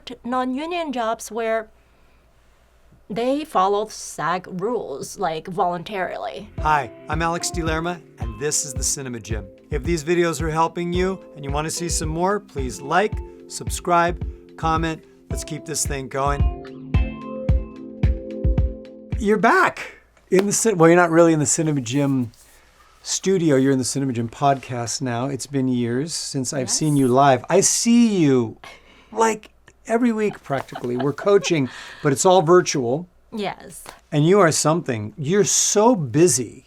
worked non-union jobs where they followed SAG rules, like voluntarily. Hi, I'm Alex DeLerma, and this is the Cinema Gym. If these videos are helping you and you want to see some more, please like, subscribe, comment. Let's keep this thing going. You're back in the well, you're not really in the Cinema Gym studio. You're in the Cinema Gym podcast now. It's been years since I've seen you live. I see you like every week practically. We're coaching, but it's all virtual. Yes. And you are something. You're so busy.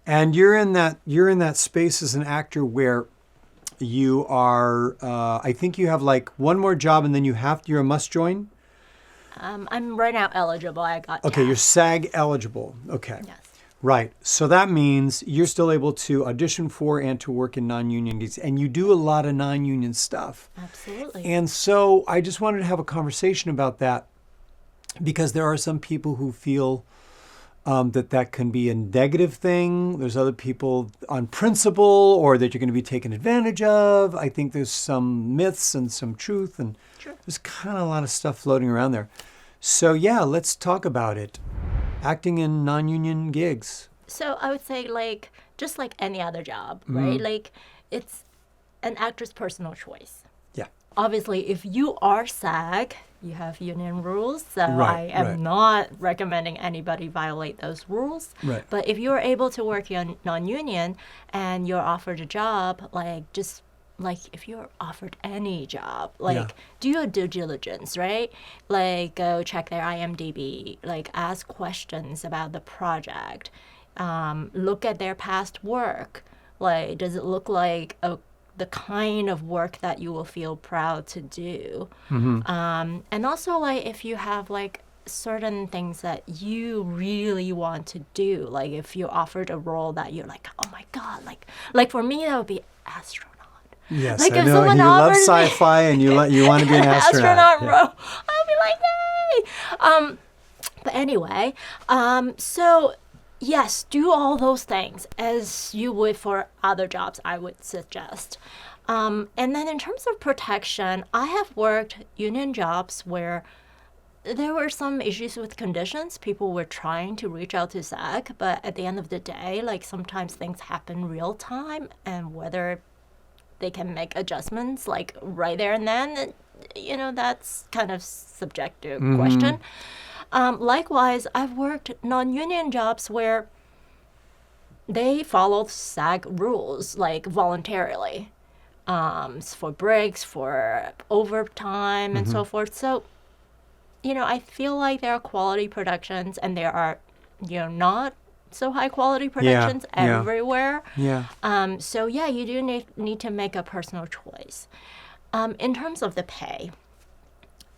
And you're in that space as an actor where you are I think you have like one more job and then you're a must join. I'm right now eligible. Okay, you're SAG eligible. Okay. Yes. Right. So that means you're still able to audition for and to work in non-union gigs. And you do a lot of non-union stuff. Absolutely. And so I just wanted to have a conversation about that because there are some people who feel that can be a negative thing. There's other people on principle or that you're going to be taken advantage of. I think there's some myths and some truth. And there's kind of a lot of stuff floating around there. So yeah, let's talk about it. Acting in non-union gigs. So I would say just like any other job, right? Like it's an actor's personal choice. Yeah. Obviously, if you are SAG, you have union rules. So Right, I am right. not recommending anybody violate those rules. Right. But if you're able to work non-union and you're offered a job, just if you're offered any job, do your due diligence, right? Like go check their IMDb, ask questions about the project, look at their past work. Does it look like the kind of work that you will feel proud to do? And also if you have certain things that you really want to do, like if you're offered a role that you're like, oh my God, like for me that would be astronaut. Yes, Like I if know. someone You love offered me- sci-fi and you want to be an astronaut. role, I'll be like, yay! But anyway, so yes, do all those things as you would for other jobs, I would suggest. And then in terms of protection, I have worked union jobs where there were some issues with conditions. People were trying to reach out to SAG, but at the end of the day, sometimes things happen real time, and whether they can make adjustments right there and then, that's kind of subjective question. Likewise, I've worked non-union jobs where they followed SAG rules, voluntarily, for breaks, for overtime, and so forth. So, I feel like there are quality productions and there are, not so high quality productions everywhere. Yeah. So yeah, you do need to make a personal choice. In terms of the pay,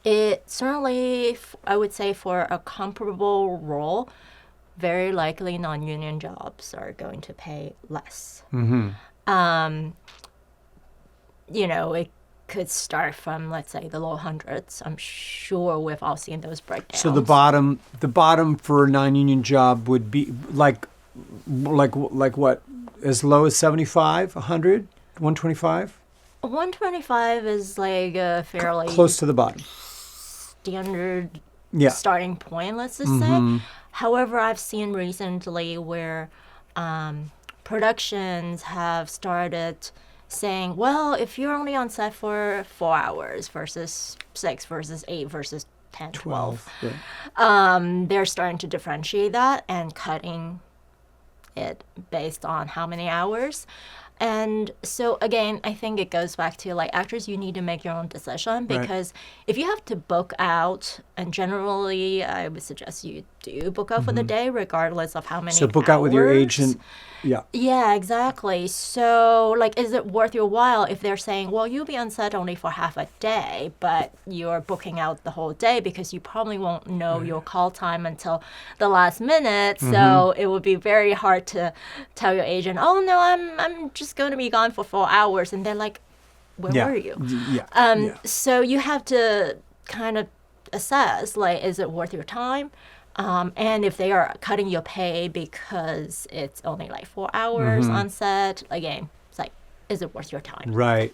it certainly, I would say for a comparable role, very likely non-union jobs are going to pay less. It could start from, let's say, the low hundreds. I'm sure we've all seen those breakdowns. So the bottom for a non-union job would be like what? As low as 75, 100, 125? 125 is a fairly close to the bottom. Standard starting point, let's just say. However, I've seen recently where productions have started saying, well, if you're only on set for 4 hours versus 6 versus 8 versus 10, 12, they're starting to differentiate that and cutting it based on how many hours. And so again, I think it goes back to actors, you need to make your own decision, because if you have to book out, and generally I would suggest you do book out for the day regardless of how many So book out with your hours. agent. Yeah. Yeah, exactly. So is it worth your while if they're saying, well, you'll be on set only for half a day, but you're booking out the whole day because you probably won't know your call time until the last minute. So it would be very hard to tell your agent, oh no, I'm just going to be gone for 4 hours. And they're like, where were you? So you have to kind of assess, is it worth your time? And if they are cutting your pay because it's only 4 hours on set, again, it's is it worth your time? Right.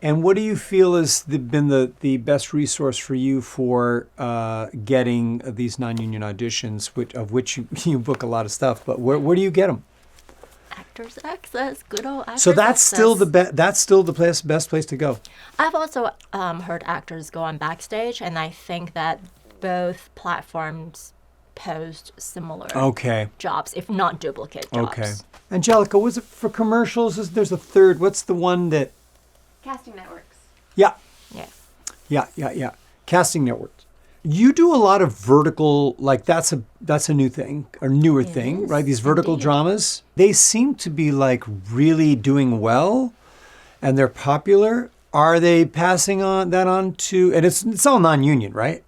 And what do you feel has been the best resource for you for getting these non-union auditions, of which you book a lot of stuff, but where do you get them? Actors Access, good old Actors So that's Access. still that's still the best place to go. I've also heard actors go on Backstage, and I think that both platforms post similar jobs, if not duplicate jobs. Okay. Angelica, was it for commercials? There's a third. What's the one that? Casting networks. Yeah. Yeah. Casting networks. You do a lot of vertical, like that's a new thing, or newer thing, is, right? These vertical indeed. dramas. They seem to be like really doing well, and they're popular. Are they passing that on to? And it's all non-union, right?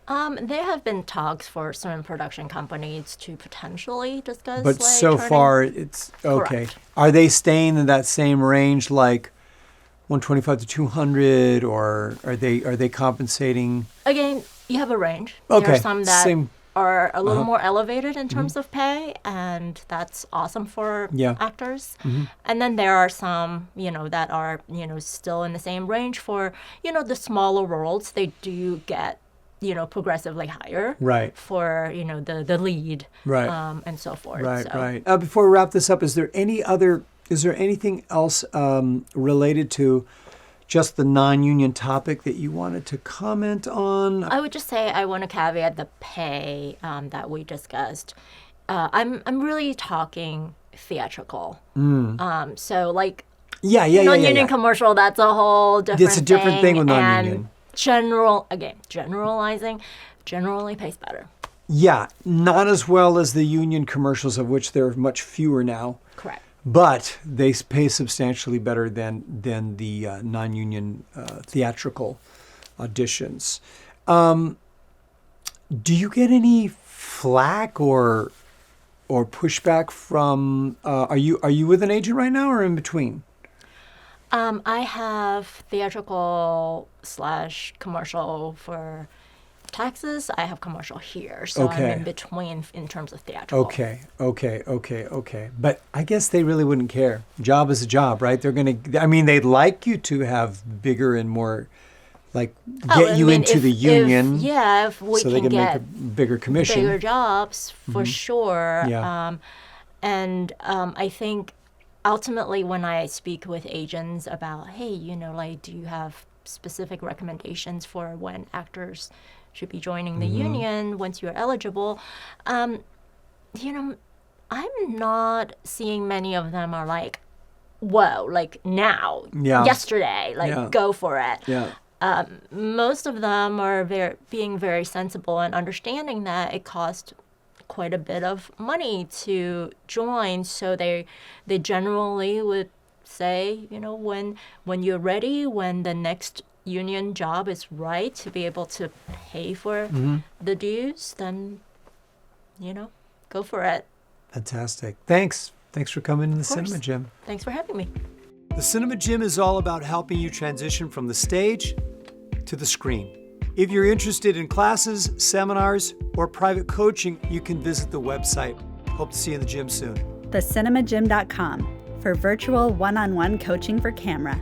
There have been talks for certain production companies to potentially discuss. But like, so turning- far, it's okay. Correct. Are they staying in that same range, like 125 to 200, or are they compensating? Again, you have a range. Okay, There are some that same. are a little more elevated in terms of pay, and that's awesome for Yeah. actors. And then there are some, that are, still in the same range for, the smaller roles. They do get, progressively higher. Right. For, the lead. Right. And so forth. Right, So. right. Before we wrap this up, is there anything else related to just the non-union topic that you wanted to comment on? I would just say I want to caveat the pay that we discussed. I'm really talking theatrical. So like Yeah. non-union commercial, that's a whole different thing. It's a different thing with non-union. And generally pays better. Yeah, not as well as the union commercials, of which there are much fewer now. Correct. But they pay substantially better than the non-union theatrical auditions. Do you get any flack or pushback from? Are you with an agent right now, or in between? I have theatrical / commercial for Texas. I have commercial here, so I'm in between in terms of theatrical. Okay. But I guess they really wouldn't care. Job is a job, right? They'd like you to have bigger and more, like, get you into the union. If we so can they can get make a bigger commission. bigger jobs, for sure. Yeah. I think ultimately when I speak with agents about, hey, do you have specific recommendations for when actors should be joining the union once you're eligible, I'm not seeing many of them are like, whoa, like now, yesterday, like go for it. Yeah. Most of them are being very sensible and understanding that it costs quite a bit of money to join, so they generally would say, when you're ready, when the next union job is right to be able to pay for the dues, then go for it. Fantastic. Thanks for coming to the Cinema Gym. Thanks for having me. The Cinema Gym is all about helping you transition from the stage to the screen. If you're interested in classes, seminars, or private coaching, you can visit the website. Hope to see you in the gym soon. TheCinemaGym.com for virtual one-on-one coaching for camera.